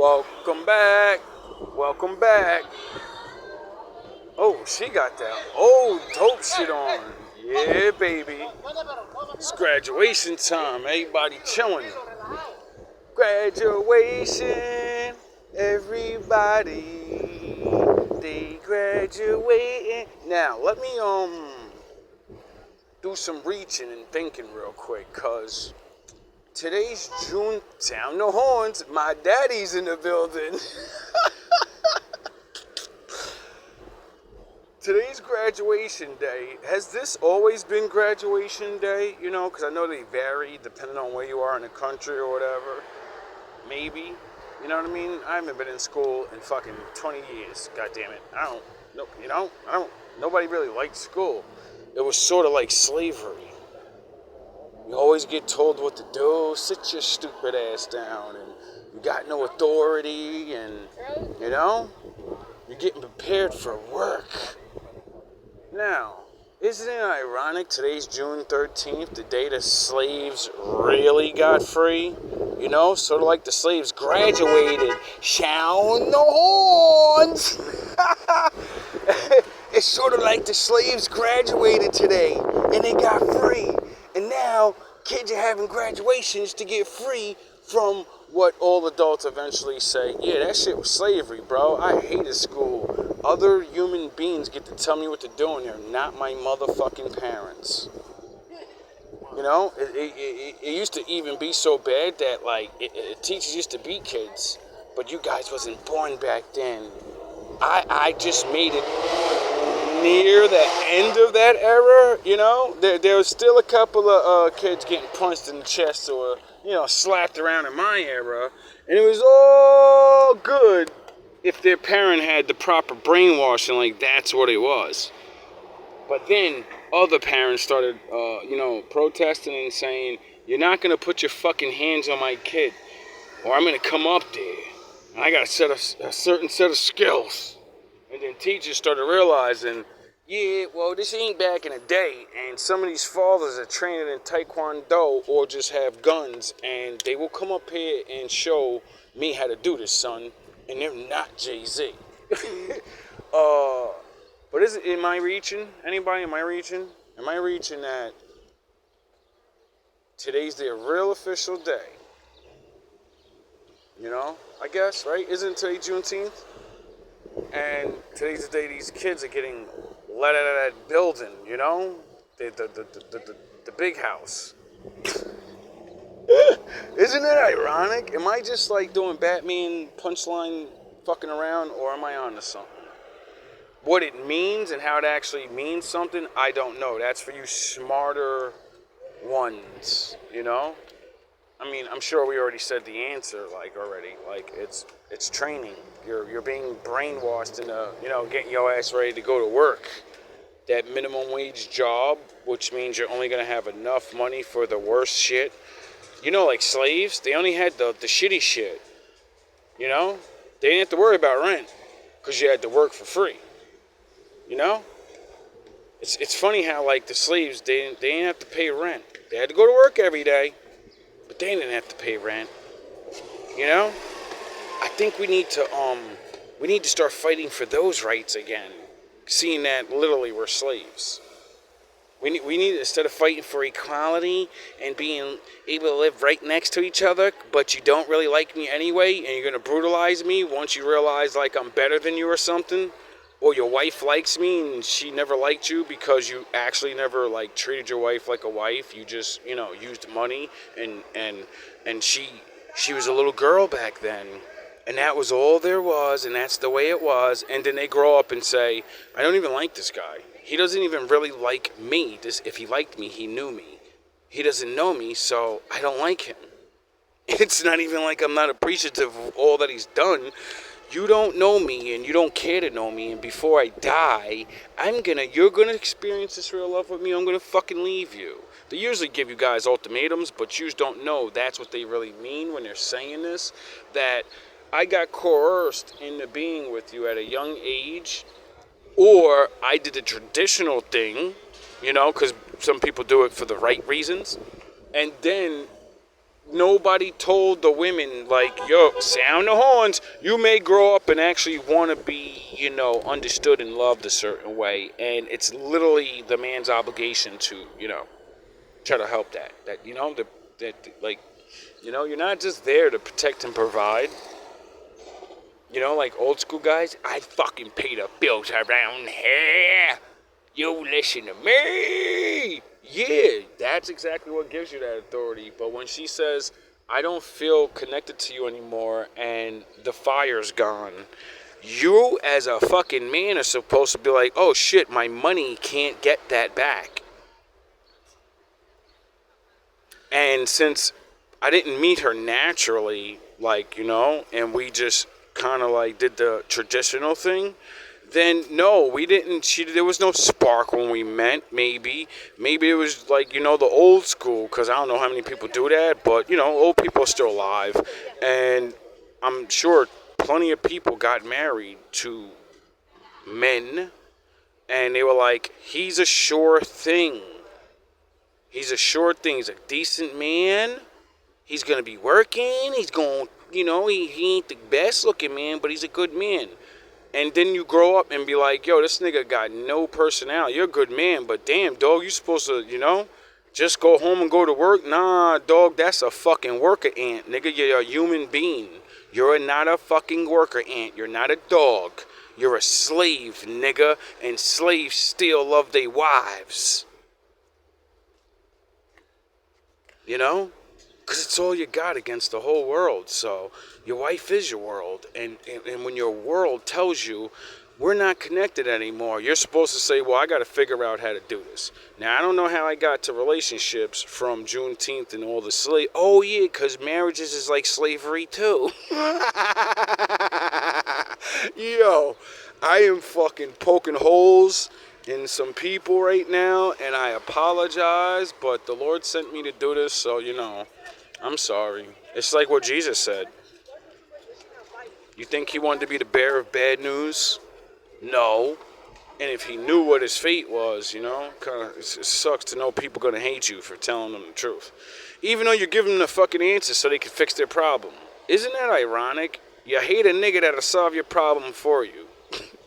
Welcome back. Welcome back. Oh, she got that old dope shit on. Yeah, baby. It's graduation time. Everybody chilling. Graduation. Everybody. They graduating. Now, let me do some reaching and thinking real quick, cause today's June. Sound the horns. My daddy's in the building. Today's graduation day. Has this always been graduation day? You know, because I know they vary depending on where you are in the country or whatever. Maybe. You know what I mean? I haven't been in school in fucking 20 years. God damn it. Nobody really liked school. It was sort of like slavery. You always get told what to do. Sit your stupid ass down. And you got no authority. And, you know, you're getting prepared for work. Now, isn't it ironic today's June 13th, the day the slaves really got free? You know, sort of like the slaves graduated. Sound the horns! It's sort of like the slaves graduated today and they got free. And now kids are having graduations to get free from what all adults eventually say, yeah, that shit was slavery, bro. I hated school. Other human beings get to tell me what to do, and they're not my motherfucking parents. You know, it used to even be so bad that, like, teachers used to beat kids, but you guys wasn't born back then. I just made it near the end of that era, you know. There was still a couple of kids getting punched in the chest or, you know, slapped around in my era, and it was all good if their parent had the proper brainwashing, like that's what it was. But then other parents started, protesting and saying, you're not going to put your fucking hands on my kid, or I'm going to come up there, and I got to set a certain set of skills. And then teachers started realizing, yeah, well, this ain't back in the day, and some of these fathers are training in Taekwondo or just have guns, and they will come up here and show me how to do this, son. And they're not Jay-Z. But am I reaching? Anybody, am I reaching? Am I reaching that today's the real official day? You know, I guess, right? Isn't today Juneteenth? And today's the day these kids are getting let out of that building, you know? The big house. Isn't it ironic? Am I just like doing Batman punchline fucking around, or am I on to something? What it means and how it actually means something, I don't know. That's for you smarter ones, you know? I mean, I'm sure we already said the answer, already. It's training. You're being brainwashed into, getting your ass ready to go to work. That minimum wage job, which means you're only going to have enough money for the worst shit. You know, like slaves, they only had the shitty shit. You know? They didn't have to worry about rent because you had to work for free. You know? It's funny how, like, the slaves, they didn't have to pay rent. They had to go to work every day, but they didn't have to pay rent. You know? I think we need to start fighting for those rights again, seeing that literally we're slaves. We need, instead of fighting for equality and being able to live right next to each other, but you don't really like me anyway, and you're going to brutalize me once you realize, like, I'm better than you or something, or your wife likes me and she never liked you because you actually never, like, treated your wife like a wife. You just, used money, and she was a little girl back then, and that was all there was, and that's the way it was, and then they grow up and say, I don't even like this guy. He doesn't even really like me. If he liked me, he knew me. He doesn't know me, so I don't like him. It's not even like I'm not appreciative of all that he's done. You don't know me, and you don't care to know me, and before I die, you're gonna experience this real love with me, I'm gonna fucking leave you. They usually give you guys ultimatums, but you don't know that's what they really mean when they're saying this, that I got coerced into being with you at a young age, or I did the traditional thing, because some people do it for the right reasons, and then nobody told the women, like, yo, sound the horns. You may grow up and actually want to be, understood and loved a certain way. And it's literally the man's obligation to, try to help that. You're not just there to protect and provide. Like old school guys, I fucking pay the bills around here. You listen to me. Yeah, that's exactly what gives you that authority. But when she says, I don't feel connected to you anymore and the fire's gone, you as a fucking man are supposed to be like, oh shit, my money can't get that back. And since I didn't meet her naturally, and we just kind of like did the traditional thing, then no, we didn't. There was no spark when we met. Maybe it was like the old school, because I don't know how many people do that, but old people are still alive, and I'm sure plenty of people got married to men, and they were like, he's a sure thing. He's a sure thing. He's a decent man. He's gonna be working. He's going, he ain't the best looking man, but he's a good man. And then you grow up and be like, yo, this nigga got no personality. You're a good man, but damn, dog, you supposed to, just go home and go to work? Nah, dog, that's a fucking worker ant. Nigga, you're a human being. You're not a fucking worker ant. You're not a dog. You're a slave, nigga. And slaves still love their wives. Because it's all you got against the whole world. So your wife is your world. And when your world tells you we're not connected anymore, you're supposed to say, well, I got to figure out how to do this. Now, I don't know how I got to relationships from Juneteenth and all the slave. Oh, yeah, because marriages is like slavery, too. Yo, I am fucking poking holes in some people right now, and I apologize, but the Lord sent me to do this, so, I'm sorry. It's like what Jesus said. You think he wanted to be the bearer of bad news? No. And if he knew what his fate was, it sucks to know people going to hate you for telling them the truth. Even though you're giving them the fucking answers so they can fix their problem. Isn't that ironic? You hate a nigga that'll solve your problem for you.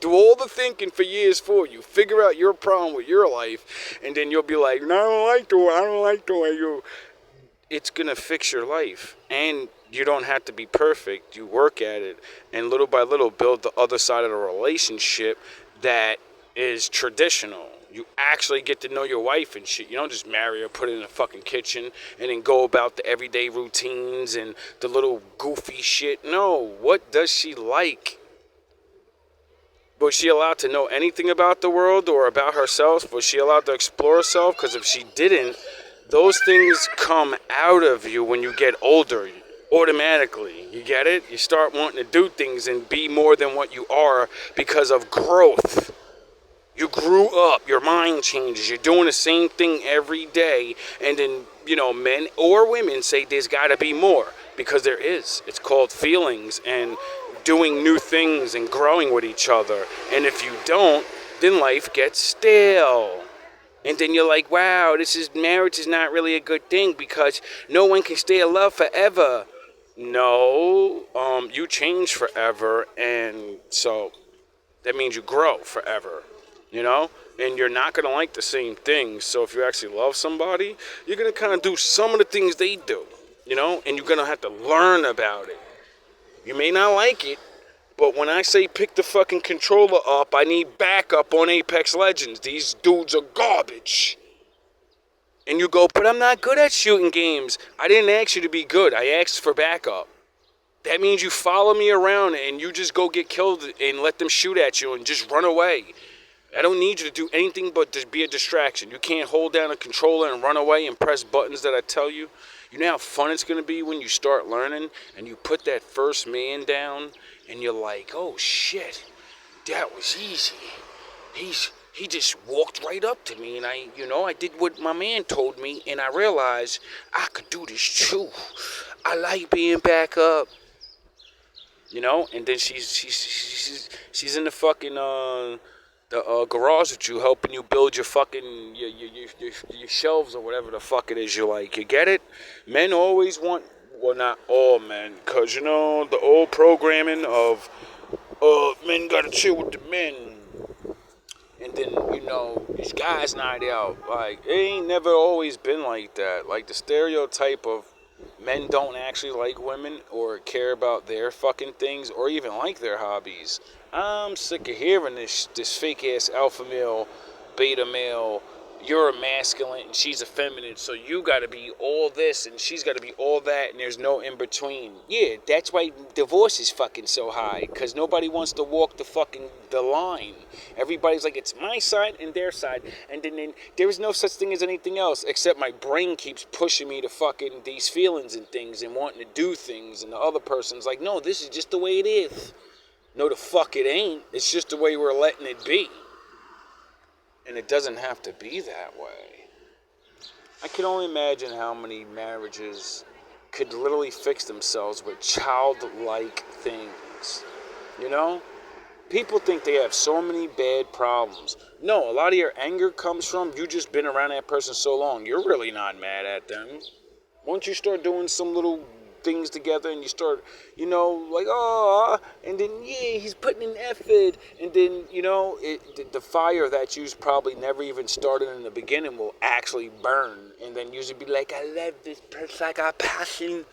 Do all the thinking for years for you. Figure out your problem with your life, and then you'll be like, no, I don't like the way you... It's going to fix your life. And you don't have to be perfect. You work at it, and little by little build the other side of the relationship that is traditional. You actually get to know your wife and shit. You don't just marry her, put her in the fucking kitchen, and then go about the everyday routines and the little goofy shit. No, what does she like? Was she allowed to know anything about the world or about herself? Was she allowed to explore herself? Because if she didn't, those things come out of you when you get older, automatically. You get it? You start wanting to do things and be more than what you are because of growth. You grew up, your mind changes, you're doing the same thing every day, and then, men or women say there's got to be more, because there is. It's called feelings and doing new things and growing with each other. And if you don't, then life gets stale. And then you're like, wow, marriage is not really a good thing because no one can stay in love forever. No, you change forever, and so that means you grow forever. And you're not going to like the same things. So if you actually love somebody, you're going to kind of do some of the things they do, and you're going to have to learn about it. You may not like it, but when I say pick the fucking controller up, I need backup on Apex Legends. These dudes are garbage. And you go, but I'm not good at shooting games. I didn't ask you to be good. I asked for backup. That means you follow me around and you just go get killed and let them shoot at you and just run away. I don't need you to do anything but to be a distraction. You can't hold down a controller and run away and press buttons that I tell you. You know how fun it's going to be when you start learning and you put that first man down and you're like, oh shit, that was easy. He just walked right up to me and I did what my man told me and I realized I could do this too. I like being back up. And then she's in the fucking the garage with you, helping you build your fucking your shelves or whatever the fuck it is you like. You get it? Men always want well, not all men, because, the old programming of, men gotta chill with the men. And then, these guys night out. Like, it ain't never always been like that. Like, the stereotype of men don't actually like women or care about their fucking things or even like their hobbies. I'm sick of hearing this fake-ass alpha male, beta male, you're a masculine and she's a feminine, so you gotta be all this and she's gotta be all that and there's no in between. Yeah, that's why divorce is fucking so high, because nobody wants to walk the line. Everybody's like, it's my side and their side, and then there is no such thing as anything else, except my brain keeps pushing me to fucking these feelings and things and wanting to do things, and the other person's like, no, this is just the way it is. No, the fuck it ain't. It's just the way we're letting it be. And it doesn't have to be that way. I can only imagine how many marriages could literally fix themselves with childlike things. People think they have so many bad problems. No, a lot of your anger comes from you just been around that person so long. You're really not mad at them. Once you start doing some little things together and you start, like, oh, and then, yeah, he's putting in effort, and then, the fire that you probably never even started in the beginning will actually burn, and then usually be like, I love this person, I got passion,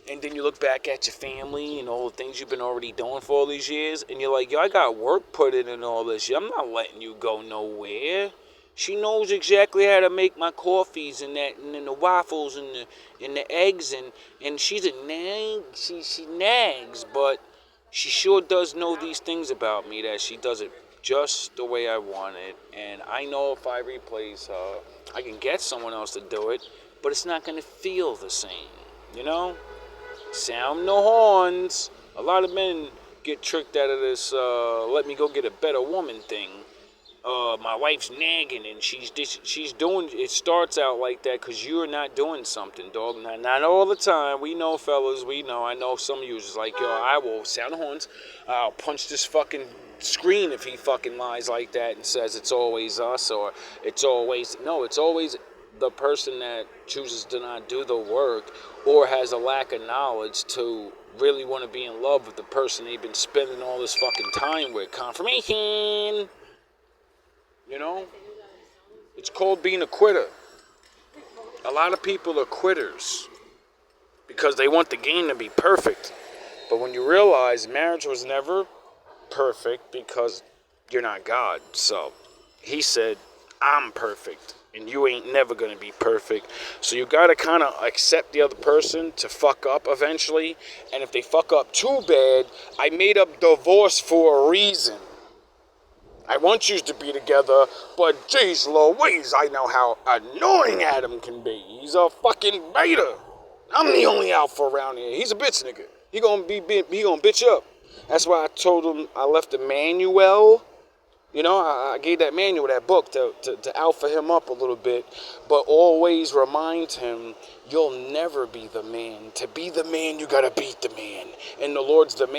and then you look back at your family and all the things you've been already doing for all these years, and you're like, yo, I got work put in and all this shit, I'm not letting you go nowhere. She knows exactly how to make my coffees and that, and then the waffles and the eggs, and she's a nag. She nags, but she sure does know these things about me, that she does it just the way I want it. And I know if I replace her, I can get someone else to do it, but it's not gonna feel the same. Sound no horns. A lot of men get tricked out of this. Let me go get a better woman thing. My wife's nagging and she's doing, it starts out like that because you're not doing something, dog. Not all the time. We know, fellas, I know some of you is like, yo, I will sound the horns. I'll punch this fucking screen if he fucking lies like that and says it's always us, or it's always the person that chooses to not do the work or has a lack of knowledge to really want to be in love with the person they've been spending all this fucking time with. Confirmation. It's called being a quitter. A lot of people are quitters because they want the game to be perfect. But when you realize marriage was never perfect because you're not God. So he said, I'm perfect and you ain't never going to be perfect. So you got to kind of accept the other person to fuck up eventually. And if they fuck up too bad, I made up divorce for a reason. I want you to be together, but geez Louise, I know how annoying Adam can be. He's a fucking beta. I'm the only alpha around here. He's a bitch nigga. He gonna bitch up. That's why I told him I left a manual. I gave that manual, that book, to alpha him up a little bit. But always remind him, you'll never be the man. To be the man, you gotta beat the man. And the Lord's the man.